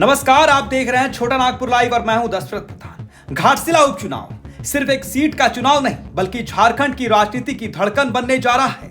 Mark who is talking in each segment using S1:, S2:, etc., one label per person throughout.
S1: नमस्कार, आप देख रहे हैं छोटा नागपुर लाइव और मैं हूं दशरथ प्रधान। घाटशिला उपचुनाव सिर्फ एक सीट का चुनाव नहीं बल्कि झारखंड की राजनीति की धड़कन बनने जा रहा है।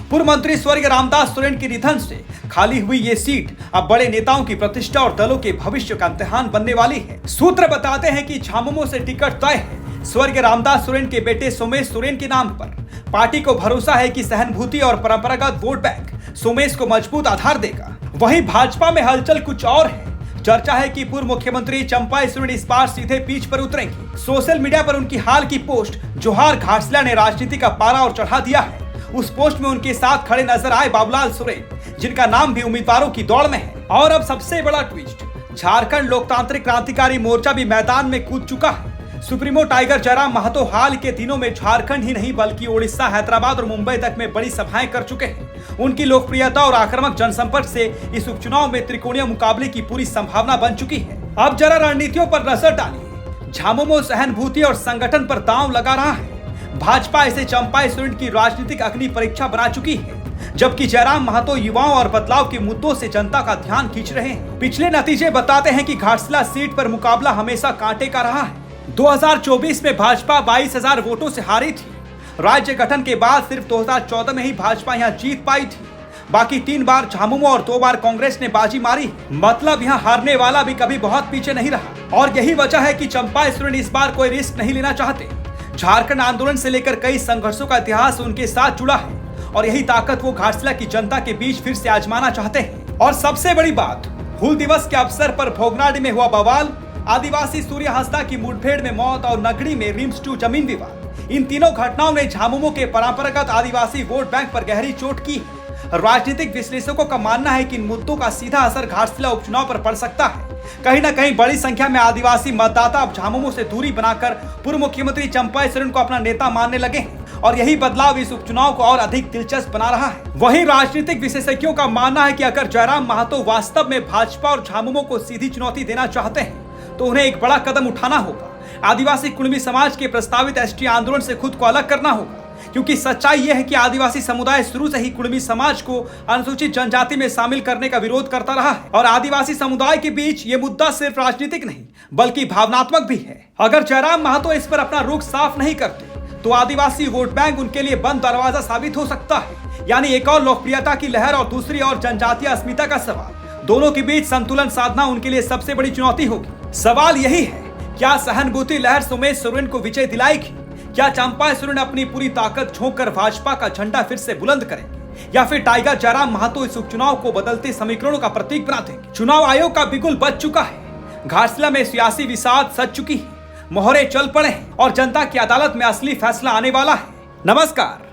S1: पूर्व मंत्री स्वर्गीय रामदास सोरेन के निधन से खाली हुई ये सीट अब बड़े नेताओं की प्रतिष्ठा और दलों के भविष्य का इम्तिहान बनने वाली है। सूत्र बताते हैं कि झामुमो से टिकट तय है स्वर्गीय रामदास सोरेन के बेटे सोमेश सोरेन के नाम पर। पार्टी को भरोसा है कि सहानुभूति और परंपरागत वोट बैंक सोमेश को मजबूत आधार देगा। वहीं भाजपा में हलचल कुछ और है। चर्चा है कि पूर्व मुख्यमंत्री चंपाई सोरेन इस बार सीधे पिच पर उतरेंगी। सोशल मीडिया पर उनकी हाल की पोस्ट जोहार घाटशिला ने राजनीति का पारा और चढ़ा दिया है। उस पोस्ट में उनके साथ खड़े नजर आए बाबूलाल सोरेन, जिनका नाम भी उम्मीदवारों की दौड़ में है। और अब सबसे बड़ा ट्विस्ट, झारखंड लोकतांत्रिक क्रांतिकारी मोर्चा भी मैदान में कूद चुका है। सुप्रीमो टाइगर जयराम महतो हाल के दिनों में झारखंड ही नहीं बल्कि ओडिशा, हैदराबाद और मुंबई तक में बड़ी सभाएं कर चुके हैं। उनकी लोकप्रियता और आक्रामक जनसंपर्क से इस उपचुनाव में त्रिकोणीय मुकाबले की पूरी संभावना बन चुकी है। अब जरा रणनीतियों पर नजर डालिए। झामुमो सहानुभूति और संगठन पर दांव लगा रहा है। भाजपा इसे चंपाई सोरेन की राजनीतिक अग्नि परीक्षा बना चुकी है, जबकि जयराम महतो युवाओं और बदलाव के मुद्दों से जनता का ध्यान खींच रहे हैं। पिछले नतीजे बताते हैं कि घाटशिला सीट पर मुकाबला हमेशा कांटे का रहा है। 2024 में भाजपा 22,000 वोटों से हारी थी। राज्य गठन के बाद सिर्फ 2014 में ही भाजपा यहां जीत पाई थी। बाकी 3 बार झामुमो और 2 बार कांग्रेस ने बाजी मारी। मतलब यहां हारने वाला भी कभी बहुत पीछे नहीं रहा। और यही वजह है कि चंपाई सोरेन इस बार कोई रिस्क नहीं लेना चाहते। झारखंड आंदोलन से लेकर कई संघर्षों का इतिहास उनके साथ जुड़ा है और यही ताकत वो घाटशिला की जनता के बीच फिर से आजमाना चाहते हैं। और सबसे बड़ी बात, हूल दिवस के अवसर पर भोगनाडी में हुआ बवाल, आदिवासी सूर्य हंसदा की मुठभेड़ में मौत और नगरी में रिम्स 2 जमीन विवाद, इन तीनों घटनाओं ने झामुमो के परंपरागत आदिवासी वोट बैंक पर गहरी चोट की है। राजनीतिक विश्लेषकों का मानना है कि इन मुद्दों का सीधा असर घाटशिला उपचुनाव पर पड़ सकता है। कहीं न कहीं बड़ी संख्या में आदिवासी मतदाता अब झामुमो से दूरी बनाकर पूर्व मुख्यमंत्री चंपाई सोरेन को अपना नेता मानने लगे हैं और यही बदलाव इस उपचुनाव को और अधिक दिलचस्प बना रहा है। वहीं राजनीतिक विशेषज्ञों का मानना है कि अगर जयराम महतो वास्तव में भाजपा और झामुमो को सीधी चुनौती देना चाहते हैं तो उन्हें एक बड़ा कदम उठाना होगा। आदिवासी कुणबी समाज के प्रस्तावित एसटी आंदोलन से खुद को अलग करना होगा, क्योंकि सच्चाई यह है कि आदिवासी समुदाय शुरू से ही कुणबी समाज को अनुसूचित जनजाति में शामिल करने का विरोध करता रहा है। और आदिवासी समुदाय के बीच ये मुद्दा सिर्फ राजनीतिक नहीं बल्कि भावनात्मक भी है। अगर जयराम महतो इस पर अपना रुख साफ नहीं करते तो आदिवासी वोट बैंक उनके लिए बंद दरवाजा साबित हो सकता है। यानी एक और लोकप्रियता की लहर और दूसरी ओर जनजातीय अस्मिता का सवाल, दोनों के बीच संतुलन साधना उनके लिए सबसे बड़ी चुनौती होगी। सवाल यही है, क्या सहानुभूति लहर सोमेश सोरेन को विजय दिलाएगी? क्या चंपाई सोरेन अपनी पूरी ताकत झोंक कर भाजपा का झंडा फिर से बुलंद करेंगे, या फिर टाइगर जयराम महतो इस उपचुनाव को बदलते समीकरणों का प्रतीक बना देंगे? चुनाव आयोग का बिगुल बज चुका है। घाटशिला में सियासी विषाद सज चुकी है, मोहरे चल पड़े हैं और जनता की अदालत में असली फैसला आने वाला है। नमस्कार।